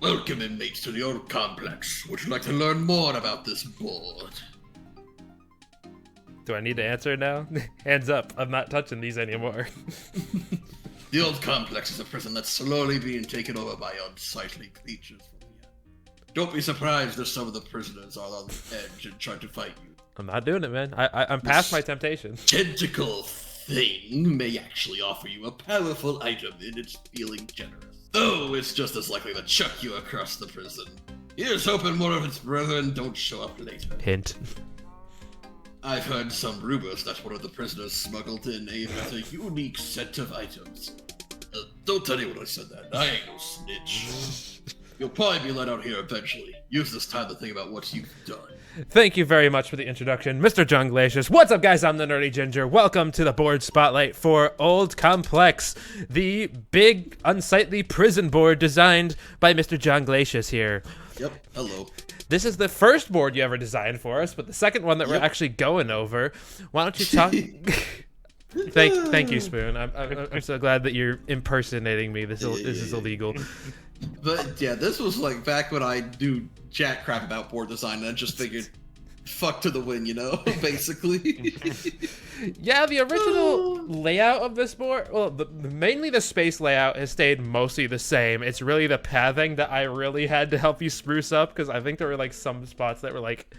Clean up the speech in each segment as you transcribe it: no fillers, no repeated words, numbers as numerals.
Welcome, inmates, to the old complex. Would you like to learn more about this board? Do I need to answer now? Hands up, I'm not touching these anymore. The old complex is a prison that's slowly being taken over by unsightly creatures from the end. Don't be surprised if some of the prisoners are on the edge and try to fight you. I'm not doing it, man. I'm past my temptation. Tentacle thing may actually offer you a powerful item in its feeling generous. Though it's just as likely to chuck you across the prison. Here's hoping more of its brethren don't show up later. Hint. I've heard some rumors that one of the prisoners smuggled in a rather unique set of items. Don't tell anyone I said that. I ain't no snitch. You'll probably be let out here eventually. Use this time to think about what you've done. Thank you very much for the introduction, Mr. John Glacius. What's up, guys? I'm the Nerdy Ginger. Welcome to the board spotlight for Old Complex, the big, unsightly prison board designed by Mr. John Glacius here. Yep, hello. This is the first board you ever designed for us, but the second one that we're actually going over. Why don't you talk... Thank you, Spoon. I'm so glad that you're impersonating me. This is illegal. But yeah, this was like back when I do jack crap about board design, and I just figured, fuck to the win, you know, basically. Yeah, the original layout of this board, well, mainly the space layout has stayed mostly the same. It's really the pathing that I really had to help you spruce up, because I think there were like some spots that were like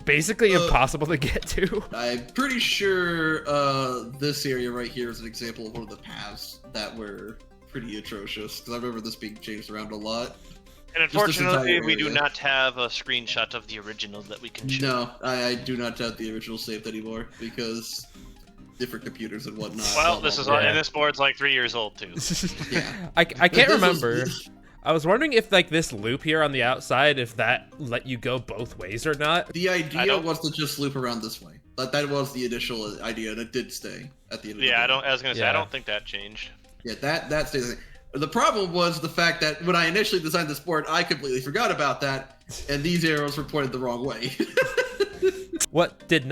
basically impossible to get to. I'm pretty sure this area right here is an example of one of the paths that were pretty atrocious, because I remember this being changed around a lot. And unfortunately, we do not have a screenshot of the original that we can show. No, I do not have the original saved anymore, because different computers and whatnot. Well, this is and this board's like 3 years old, too. Yeah. I can't remember. I was wondering if like this loop here on the outside, if that let you go both ways or not. The idea was to just loop around this way. That was the initial idea, and it did stay at the end of the day. I was gonna say, I don't think that changed. Yeah, that stays. The problem was the fact that when I initially designed this board, I completely forgot about that, and these arrows were pointed the wrong way. What did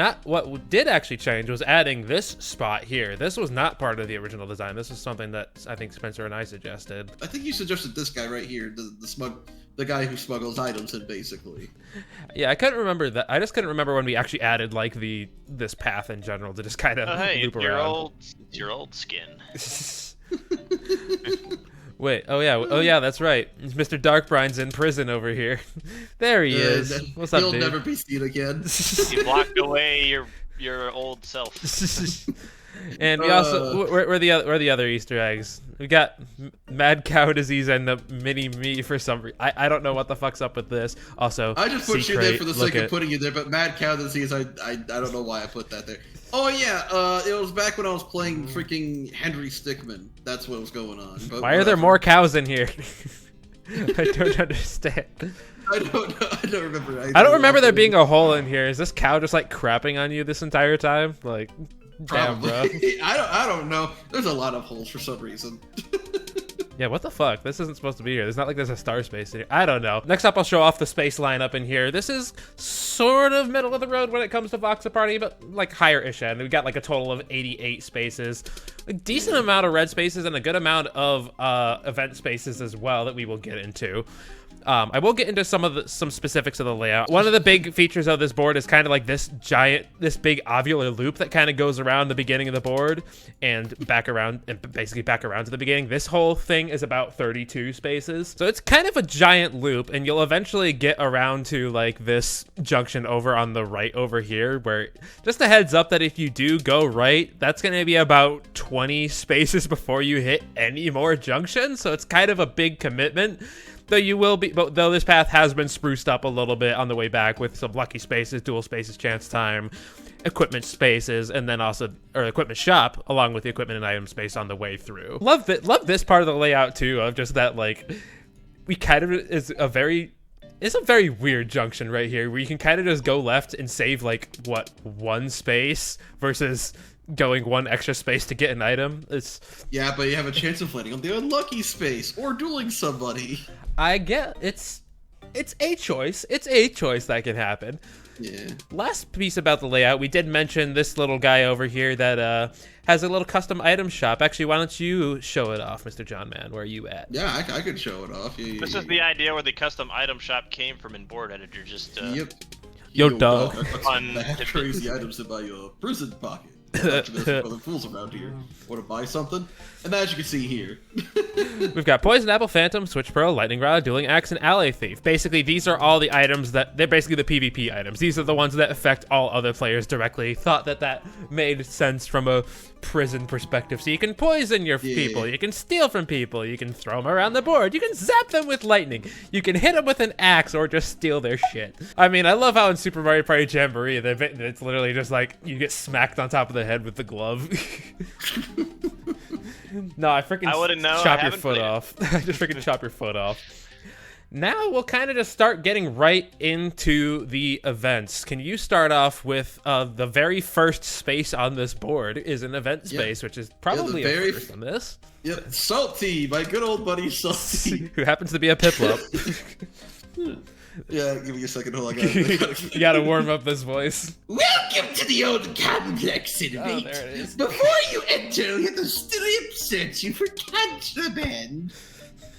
actually change was adding this spot here. This was not part of the original design. This is something that I think Spencer and I suggested. I think you suggested this guy right here, the guy who smuggles items in, basically. Yeah, I couldn't remember that. I just couldn't remember when we actually added like this path in general to just kind of loop around. Your old skin. Wait, oh yeah, that's right. Mr. Darkbrine's in prison over here. There he is. What's up, dude? He'll never be seen again. You blocked away your old self. And we also where are the other Easter eggs? We got mad cow disease and the mini me for some reason. I don't know what the fuck's up with this. Also, I just put you there for the sake of putting you there, but mad cow disease, I don't know why I put that there. Oh yeah, it was back when I was playing freaking Henry Stickmin. That's what was going on. But why are there more cows in here? I don't understand. I don't remember. I don't remember there being a hole in here. Is this cow just like crapping on you this entire time? Like, probably. Damn, bro. I don't know. There's a lot of holes for some reason. Yeah, what the fuck? This isn't supposed to be here. There's not like there's a star space in here. I don't know. Next up, I'll show off the space lineup in here. This is sort of middle of the road when it comes to Voxel Party, but like higher-ish end. We've got like a total of 88 spaces. A decent amount of red spaces and a good amount of event spaces as well that we will get into. I will get into some specifics of the layout. One of the big features of this board is kind of like this big ovular loop that kind of goes around the beginning of the board and back around to the beginning. This whole thing is about 32 spaces. So it's kind of a giant loop, and you'll eventually get around to like this junction over on the right over here, where just a heads up that if you do go right, that's going to be about 20 spaces before you hit any more junctions. So it's kind of a big commitment. Though this path has been spruced up a little bit on the way back with some lucky spaces, dual spaces, chance time, equipment spaces, and then also equipment shop along with the equipment and item space on the way through. Love this part of the layout too, of just that like it's a very weird junction right here where you can kind of just go left and save like one space versus going one extra space to get an item. Yeah, but you have a chance of landing on the unlucky space or dueling somebody. I get it's a choice. It's a choice that can happen. Yeah. Last piece about the layout, we did mention this little guy over here that has a little custom item shop. Actually, why don't you show it off, Mr. John Man? Where are you at? Yeah, I could show it off. Yeah, This is the idea where the custom item shop came from in board editor. Just Yep. Yo, dog. Crazy items in my prison pocket. There's other fools around here. Want to buy something? And as you can see here, We've got Poison Apple, Phantom, Switch Pro, Lightning Rod, Dueling Axe, and Ally Thief. Basically, these are all the items they're basically the PvP items. These are the ones that affect all other players directly. Thought that made sense from a prison perspective. So you can poison your people, you can steal from people, you can throw them around the board, you can zap them with lightning, you can hit them with an axe or just steal their shit. I mean, I love how in Super Mario Party Jamboree, it's literally just like you get smacked on top of the head with the glove. No, I wouldn't know. Chop your foot off. I just freaking chop your foot off. Now we'll kind of just start getting right into the events. Can you start off with the very first space on this board is an event space, which is probably a first on this. Yep, Salty, my good old buddy Salty. Who happens to be a Piplup. Yeah, give me a second. Hold on, You gotta warm up this voice. Welcome to the old complex, inmate. Oh, there it is. Before you enter, we have to strip search you for contraband.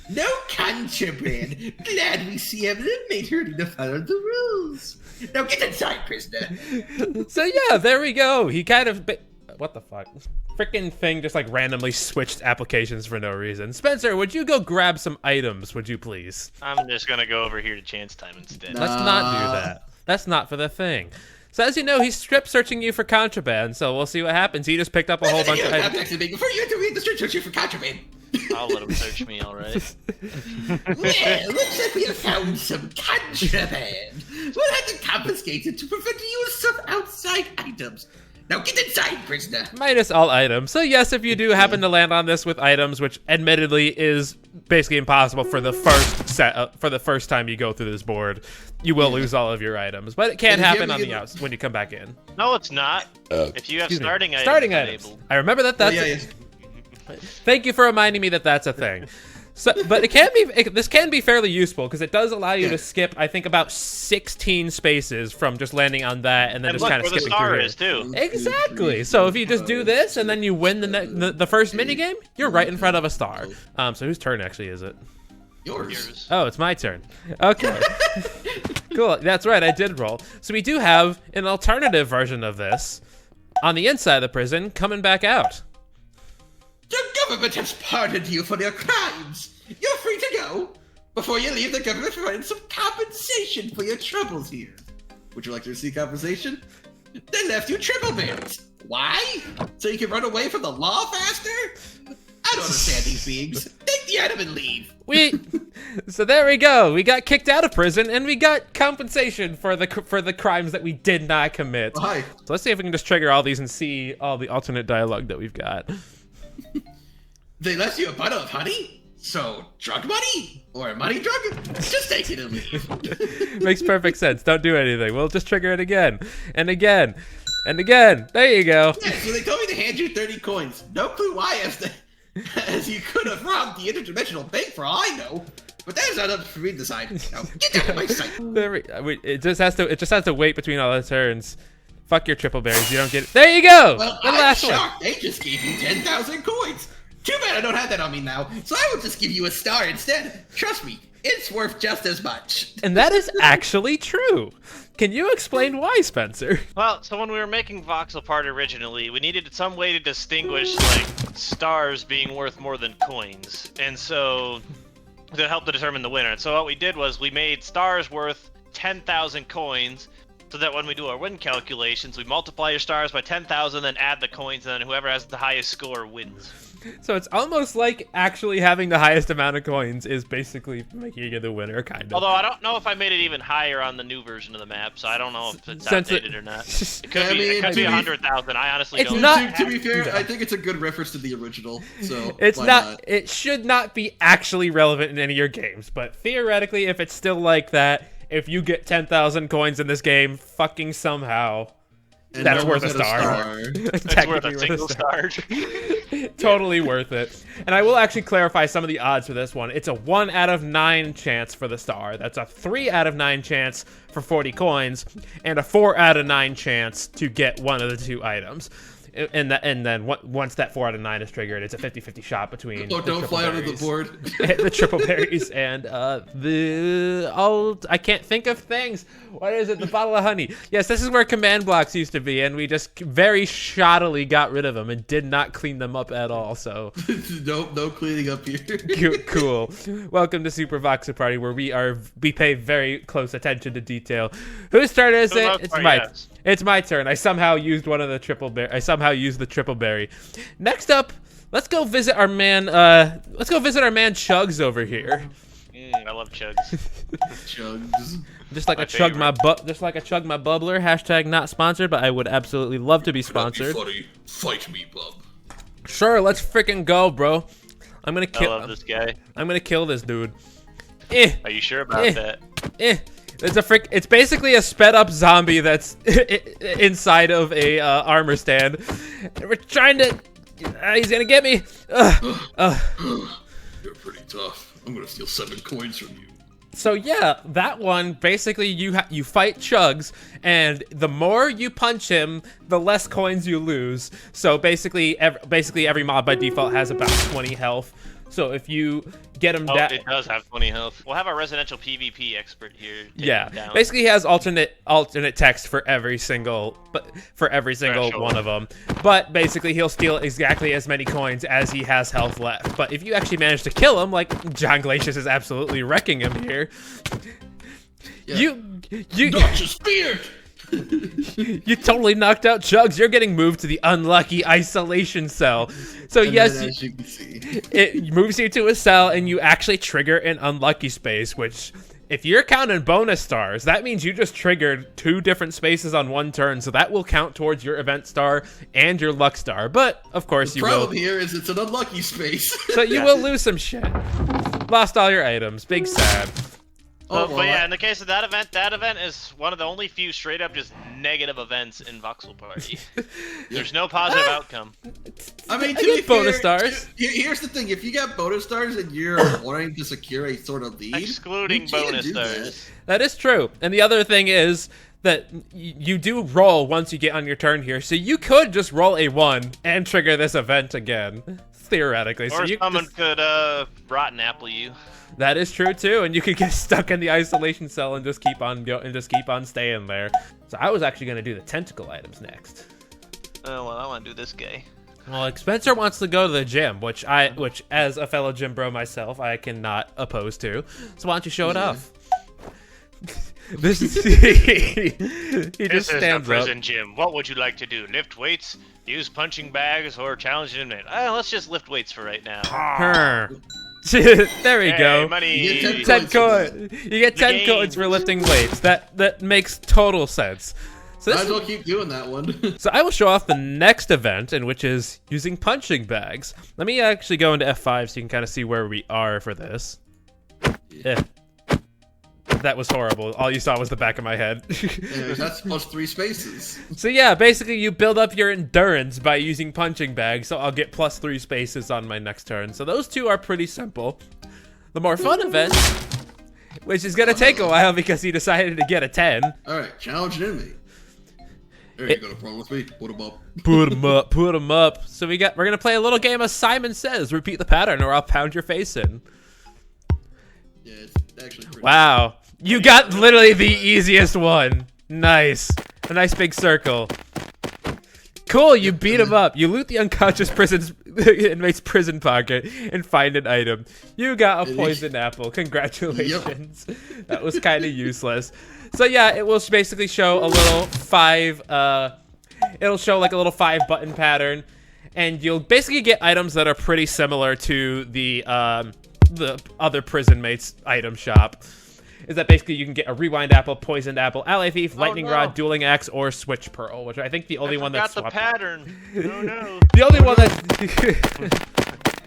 No contraband. Glad we see an inmate ready to follow the rules. Now get inside, prisoner. So yeah, there we go. He kind of... What the fuck? Frickin' thing just like randomly switched applications for no reason. Spencer, would you go grab some items, would you please? I'm just gonna go over here to chance time instead. Let's not do that. That's not for the thing. So as you know, he's strip searching you for contraband, so we'll see what happens. He just picked up a whole bunch of items. Before you enter, we have to strip search you for contraband. I'll let him search me, alright. Well, looks like we have found some contraband. We'll have to confiscate it to prevent the use of outside items. Now get inside, prisoner. Minus all items. So yes, if you do happen to land on this with items, which admittedly is basically impossible for the first time you go through this board, you will lose all of your items. But it can happen on the outs when you come back in. No, it's not. If you have starting items enabled. I remember that's Thank you for reminding me that that's a thing. So, but this can be fairly useful because it does allow you to skip, I think, about 16 spaces from just landing on that and then just kind of skipping through where the star is too. Exactly. So if you just do this and then you win the first minigame, you're right in front of a star. So whose turn actually is it? Yours. Oh, it's my turn. Okay. Cool. That's right. I did roll. So we do have an alternative version of this on the inside of the prison coming back out. Your government has pardoned you for your crimes. You're free to go. Before you leave, the government provided some compensation for your troubles here. Would you like to receive compensation? They left you triple bears. Why? So you can run away from the law faster? I don't understand these beings. Take the item and leave. So there we go. We got kicked out of prison, and we got compensation for the crimes that we did not commit. Oh, hi. So let's see if we can just trigger all these and see all the alternate dialogue that we've got. They left you a bottle of honey? So, drug money? Or money drug? Just take it and leave. Makes perfect sense. Don't do anything. We'll just trigger it again. And again. And again. There you go. Yeah, so they told me to hand you 30 coins. No clue why, as you could have robbed the interdimensional bank for all I know. But that is not up for me to decide. Now, get out of my sight. It just has to wait between all the turns. Fuck your triple berries. You don't get it. There you go. Well, the I'm last shocked. one. They just gave you 10,000 coins. Too bad I don't have that on me now, so I will just give you a star instead. Trust me, it's worth just as much. And that is actually true. Can you explain why, Spencer? Well, so when we were making Voxel Party originally, we needed some way to distinguish, like, stars being worth more than coins. And so, to help to determine the winner. And so what we did was we made stars worth 10,000 coins, so that when we do our win calculations, we multiply your stars by 10,000, then add the coins, and then whoever has the highest score wins. So it's almost like actually having the highest amount of coins is basically making you the winner, kind of. Although I don't know if I made it even higher on the new version of the map, so I don't know if it's outdated or not. It could be 100,000. I honestly don't know. To be fair, I think it's a good reference to the original. So it's not. It should not be actually relevant in any of your games, but theoretically, if it's still like that, if you get 10,000 coins in this game, fucking somehow, And That's no worth one's a got star. It's worth a single star. Totally worth it. And I will actually clarify some of the odds for this one. It's a 1 out of 9 chance for the star. That's a 3 out of 9 chance for 40 coins, and a 4 out of 9 chance to get one of the 2 items. And then once that 4 out of 9 is triggered, it's a 50-50 shot between don't fly under the board. the triple berries and I can't think of things. What is it? The bottle of honey. Yes, this is where command blocks used to be, and we just very shoddily got rid of them and did not clean them up at all. So no cleaning up here. Cool. Welcome to Super Voxel Party, where we pay very close attention to detail. Whose turn is it? It's my turn. I somehow used the triple berry. Next up, let's go visit our man. Chugs over here. I love Chugs. Chugs. Just like I chug my bubbler. Hashtag not sponsored, but I would absolutely love to be sponsored. Funny. Fight me, bub. Sure, let's freaking go, bro. I'm gonna kill. I love this guy. I'm gonna kill this dude. Are you sure about that? It's basically a sped up zombie that's inside of a armor stand. And we're trying to. He's gonna get me. You're pretty tough. I'm gonna steal 7 coins from you. So yeah, that one basically you fight Chugs, and the more you punch him, the less coins you lose. So basically every mob by default has about 20 health. So if you get him down, it does have 20 health. We'll have our residential PvP expert here. Yeah, basically he has alternate text for every single one of them. But basically he'll steal exactly as many coins as he has health left. But if you actually manage to kill him, like John Glacius is absolutely wrecking him here. Yeah. You Not your beard. You totally knocked out Chugs. You're getting moved to the unlucky isolation cell. So And yes, then, as you can see, it moves you to a cell, and you actually trigger an unlucky space, which, if you're counting bonus stars, that means you just triggered 2 different spaces on one turn, so that will count towards your event star and your luck star. But, of course, the you will. problem here is it's an unlucky space. So you will lose some shit. Lost all your items. Big sad. But yeah, in the case of that event is one of the only few straight up just negative events in Voxel Party. There's no positive outcome. I mean, I get bonus stars. Here's the thing: if you got bonus stars and you're wanting to secure a sort of lead, excluding bonus stars. That is true. And the other thing is that you do roll once you get on your turn here, so you could just roll a 1 and trigger this event again, theoretically. Or so someone could rotten apple you. That is true too, and you could get stuck in the isolation cell and just keep on staying there. So I was actually going to do the tentacle items next. Oh well, I want to do this guy. Well, Spencer wants to go to the gym, which as a fellow gym bro myself, I cannot oppose to. So why don't you show it off? This is he just stands a prison up. gym. What would you like to do? Lift weights, use punching bags, or challenge an inmate? Let's just lift weights for right now. There we go. Money. You get 10 coins. You get 10 coins for lifting weights. That makes total sense. So might as well keep doing that one. So I will show off the next event, in which is using punching bags. Let me actually go into F5 so you can kind of see where we are for this. Yeah. That was horrible. All you saw was the back of my head. Anyways, that's plus 3 spaces. So yeah, basically you build up your endurance by using punching bags, so I'll get plus 3 spaces on my next turn. So those 2 are pretty simple. The more fun event, which is going to take a while because he decided to get a 10. Alright, challenge an inmate. There you go, no problem with me. Put him up. Put him up, put him up. So we're going to play a little game of Simon Says. Repeat the pattern or I'll pound your face in. Yeah, it's actually pretty Wow. You got literally the easiest one. Nice. A nice big circle. Cool, you beat him up. You loot the unconscious inmate's prison pocket and find an item. You got a poisoned apple. Congratulations. Yep. That was kind of useless. So yeah, it will basically show a little 5, it'll show like a little 5 button pattern. And you'll basically get items that are pretty similar to the other prison mate's item shop. Is that basically you can get a rewind apple, poisoned apple, ally thief, lightning rod, dueling axe, or switch pearl, which I think the only one that's the pattern. Oh no. The only one that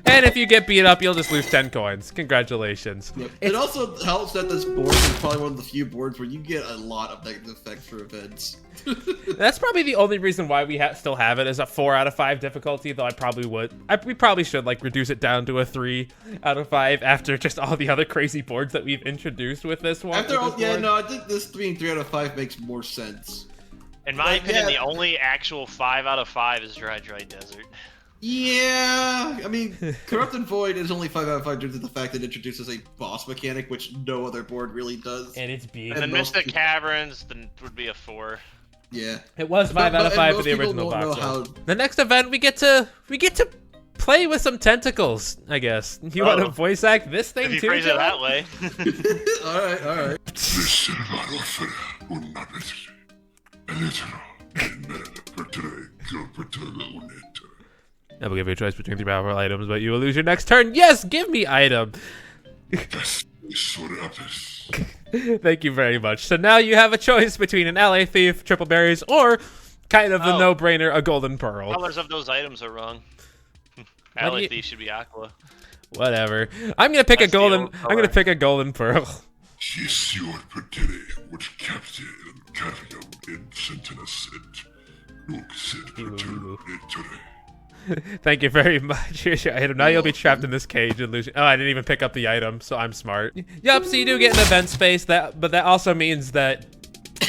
And if you get beat up, you'll just lose 10 coins. Congratulations. Yep. It also helps that this board is probably one of the few boards where you get a lot of negative effects for events. That's probably the only reason why we still have it as a 4 out of 5 difficulty, though we probably should like reduce it down to a 3 out of 5 after just all the other crazy boards that we've introduced with this one. I think this being 3 out of 5 makes more sense. In my opinion, the only actual 5 out of 5 is Dry Desert. Yeah, I mean, Corrupt and Void is only 5 out of 5 due to the fact that it introduces a boss mechanic, which no other board really does. And it's big. And then Mystic Caverns then would be a 4. Yeah, it was 5 out of 5 for the original box. The next event, we get to play with some tentacles. I guess you want to voice act this thing if you too. Phrase it that way. all right. I will give you a choice between 3 powerful items, but you will lose your next turn. Yes, give me item. Thank you very much. So now you have a choice between an LA Thief, triple berries, or kind of the no-brainer, a golden pearl. Colors of those items are wrong. LA Thief should be aqua. Whatever. I'm gonna pick a golden. I'm gonna pick a golden pearl. Thank you very much. Here's your item. Now you'll be trapped in this cage and lose. Oh, I didn't even pick up the item, so I'm smart. Yup, so you do get an event space, but that also means that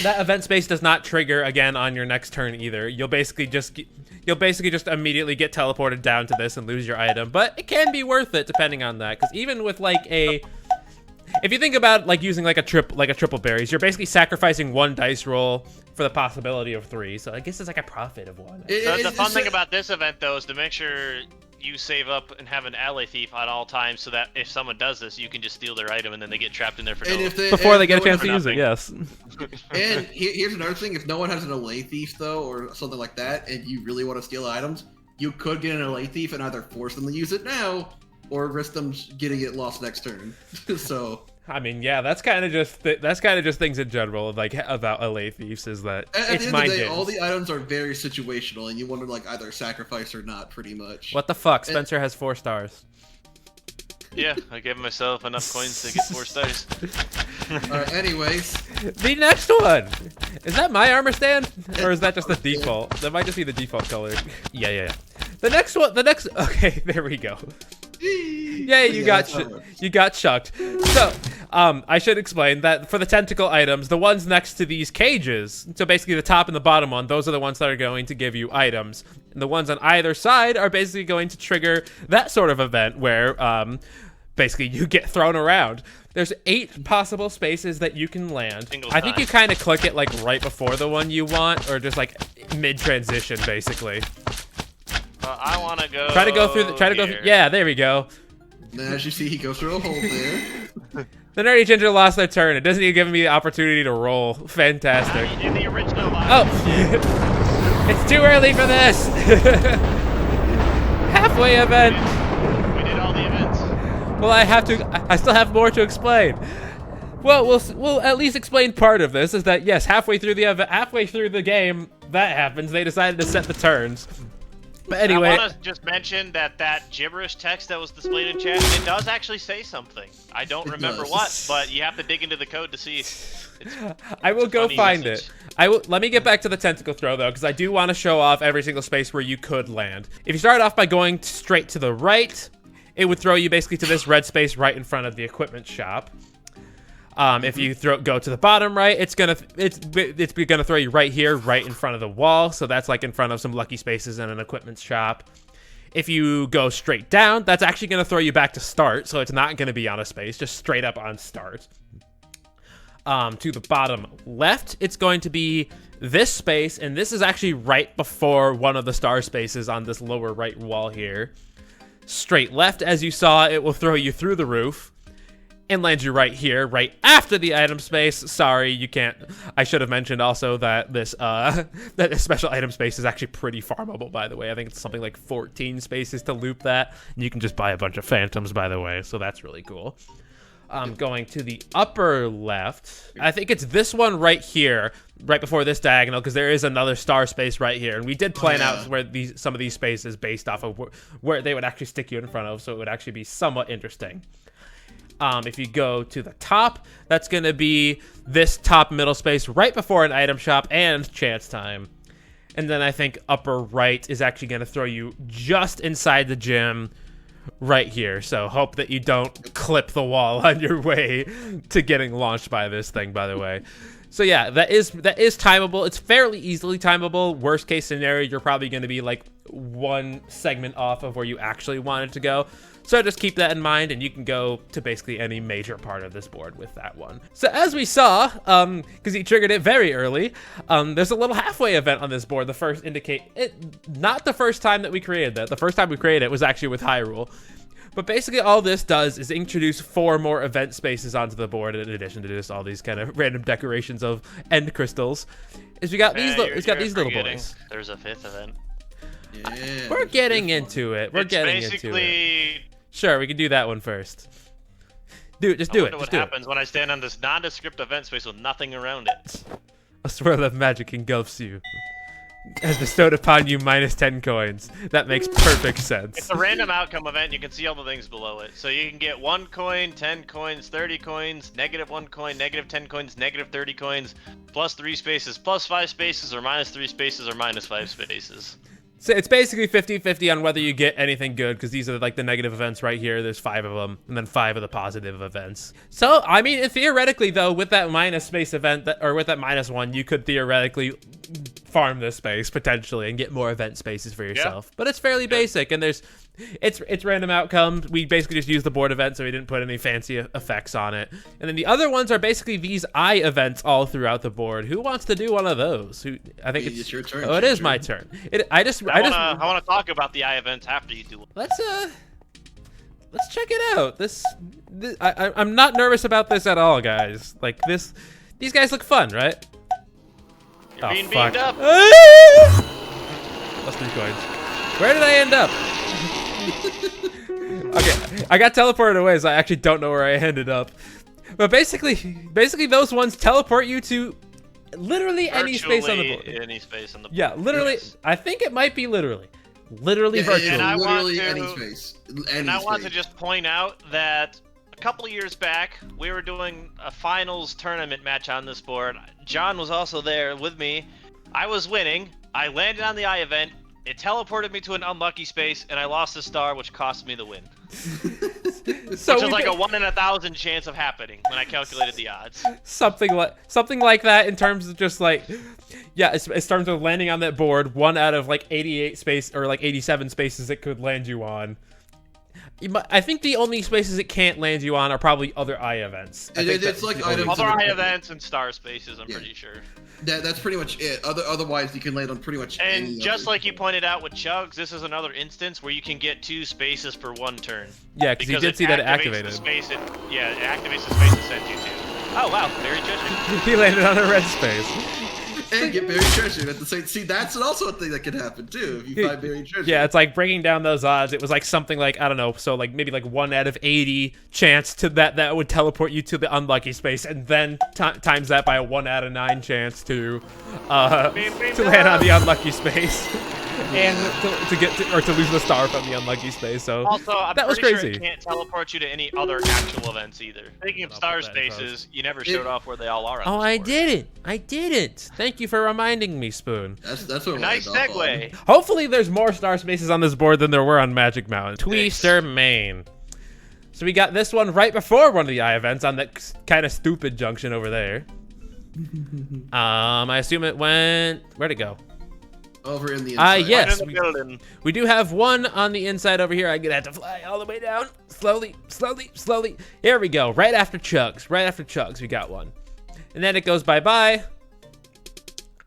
event space does not trigger again on your next turn either. You'll basically just immediately get teleported down to this and lose your item. But it can be worth it depending on that, because even with like if you think about like using like a triple berries, you're basically sacrificing 1 dice roll for the possibility of 3. So I guess it's like a profit of 1. The fun thing about this event though is to make sure you save up and have an ally thief at all times, so that if someone does this, you can just steal their item and then they get trapped in there for before they get a chance to use it. Yes. And here's another thing: if no one has an LA thief though, or something like that, and you really want to steal items, you could get an LA thief and either force them to use it now, or risk them getting it lost next turn. So. I mean, yeah, that's kind of just things in general, like about LA Thieves, is that it's mind games. All the items are very situational, and you want to like either sacrifice or not, pretty much. What the fuck? Spencer has 4 stars. Yeah, I gave myself enough coins to get 4 stars. Alright, anyways. The next one! Is that my armor stand? Or is that just the default? That might just be the default color. Yeah. The next one, okay, there we go. Yay, you got chucked. So, I should explain that for the tentacle items, the ones next to these cages, so basically the top and the bottom one, those are the ones that are going to give you items. And the ones on either side are basically going to trigger that sort of event where, basically you get thrown around. There's 8 possible spaces that you can land. I think you kind of click it like right before the one you want, or just like mid-transition, basically. I want to go. Try to go through. Yeah, there we go. And as you see, he goes through a hole there. The NerdyGinger lost their turn. It doesn't even give me the opportunity to roll. Fantastic. In the original line. Oh, it's too early for this. Halfway event. We did all the events. Well, I still have more to explain. Well, we'll at least explain part of this. Is that yes, halfway through the game, that happens. They decided to set the turns. But anyway, I want to just mention that gibberish text that was displayed in chat, it does actually say something. I don't remember what, but you have to dig into the code to see. I will go find it. Let me get back to the tentacle throw though, because I do want to show off every single space where you could land. If you start off by going straight to the right, it would throw you basically to this red space right in front of the equipment shop. If you go to the bottom right, it's gonna throw you right here, right in front of the wall. So that's like in front of some lucky spaces and an equipment shop. If you go straight down, that's actually gonna throw you back to start. So it's not gonna be on a space, just straight up on start. To the bottom left, it's going to be this space, and this is actually right before one of the star spaces on this lower right wall here. Straight left, as you saw, it will throw you through the roof and land you right here, right after the item space. Sorry, you can't. I should have mentioned also that this special item space is actually pretty farmable, by the way. I think it's something like 14 spaces to loop that. And you can just buy a bunch of phantoms, by the way, so that's really cool. Going to the upper left, I think it's this one right here, right before this diagonal, because there is another star space right here, and we did plan out where some of these spaces based off of where they would actually stick you in front of, so it would actually be somewhat interesting. If you go to the top, that's going to be this top middle space right before an item shop and chance time. And then I think upper right is actually going to throw you just inside the gym right here. So hope that you don't clip the wall on your way to getting launched by this thing, by the way. So yeah, that is timeable. It's fairly easily timeable. Worst case scenario, you're probably going to be like one segment off of where you actually wanted to go. So just keep that in mind, and you can go to basically any major part of this board with that one. So as we saw, because he triggered it very early, there's a little halfway event on this board. The first not the first time that we created that. The first time we created it was actually with Hyrule. But basically all this does is introduce 4 more event spaces onto the board in addition to just all these kind of random decorations of end crystals. We got these little boys. There's a 5th event. Yeah, We're getting into it. We're getting into it. Sure, we can do that one first. Just do it. What happens when I stand on this nondescript event space with nothing around it? A swirl of magic engulfs you. Has bestowed upon you -10 coins. That makes perfect sense. It's a random outcome event. You can see all the things below it. So you can get 1 coin, 10 coins, 30 coins, -1 coin, -10 coins, -30 coins, plus 3 spaces, plus 5 spaces, or -3 spaces, or -5 spaces. So it's basically 50-50 on whether you get anything good, because these are like the negative events right here. There's 5 of them, and then 5 of the positive events. So, I mean, theoretically, though, with that minus space event, or with that -1, you could theoretically farm this space, potentially, and get more event spaces for yourself. Yeah. But it's fairly basic, and it's random outcomes. We basically just used the board event, so we didn't put any fancy effects on it. And then the other ones are basically these eye events all throughout the board. Who wants to do one of those? I think it's your turn. Oh, it is my turn. I want to talk about the eye events after you do it. Let's check it out. I'm not nervous about this at all, guys. Like these guys look fun, right? You're being beamed up. That's 3 coins. Where did I end up? Okay, I got teleported away, so I actually don't know where I ended up. But basically those ones teleport you to literally any space on the board. Any space on the board. Yeah, literally. Yes. I think it might be literally virtually. And I literally any space. I want to just point out that a couple of years back, we were doing a finals tournament match on this board. John was also there with me. I was winning. I landed on the eye event. It teleported me to an unlucky space, and I lost a star, which cost me the win. So which was like a 1 in 1,000 chance of happening when I calculated the odds. Something like that in terms of just like, yeah, in terms of landing on that board, 1 out of like 88 space or like 87 spaces it could land you on. I think the only spaces it can't land you on are probably other eye events. It's like items other eye events and star spaces. I'm pretty sure. That's pretty much it. Otherwise, you can land on pretty much. And just like you pointed out with Chugs, this is another instance where you can get 2 spaces per 1 turn. Yeah, because you did see that it activated. It activates the space it sends you to. Oh wow, very judging. He landed on a red space. And get buried treasure at the same. See, that's also a thing that could happen too if you find buried treasure. Yeah, it's like breaking down those odds. It was like something like, I don't know, so like maybe like 1 out of 80 chance to that would teleport you to the unlucky space, and then times that by a 1 out of 9 chance to land on the unlucky space. And to lose the star from the unlucky space. So also, that was crazy. Sure it can't teleport you to any other actual events either. Speaking of star spaces, you never showed off where they all are. Oh, I didn't. Thank you for reminding me, Spoon. That's what nice segue. Hopefully, there's more star spaces on this board than there were on Magic Mountain. Twister Main. So we got this one right before one of the eye events on that kind of stupid junction over there. I assume it went. Where'd it go? Over in the inside. Yes. We do have one on the inside over here. I'm gonna have to fly all the way down. Slowly. Here we go. Right after Chugs, we got one. And then it goes bye-bye.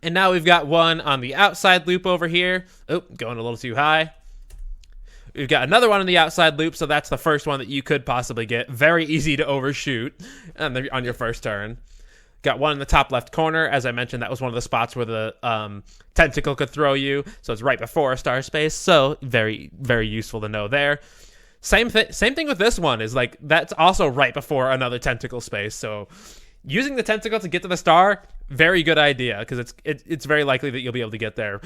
And now we've got one on the outside loop over here. Oh, going a little too high. We've got another one on the outside loop, so that's the first one that you could possibly get. Very easy to overshoot on your first turn. Got one in the top left corner. As I mentioned, that was one of the spots where the tentacle could throw you. So it's right before a star space. So very, very useful to know there. Same thing with this one, is like that's also right before another tentacle space. So using the tentacle to get to the star, very good idea, because it's very likely that you'll be able to get there.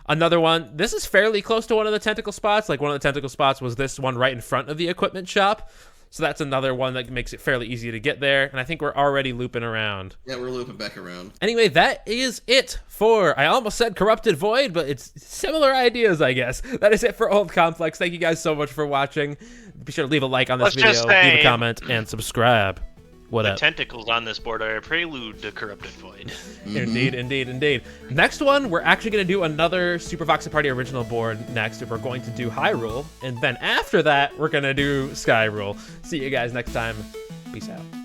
Another one, this is fairly close to one of the tentacle spots. Like one of the tentacle spots was this one right in front of the equipment shop. So that's another one that makes it fairly easy to get there. And I think we're already looping around. Yeah, we're looping back around. Anyway, that is it for, I almost said Corrupted Void, but it's similar ideas, I guess. That is it for Old Complex. Thank you guys so much for watching. Be sure to leave a like on this video, leave a comment, and subscribe. What the up? tentacles on this board are a prelude to Corrupted Void. Indeed, indeed, indeed. Next one, we're actually going to do another Super Voxel Party original board next. We're going to do Hyrule, and then after that, we're going to do Skyrule. See you guys next time. Peace out.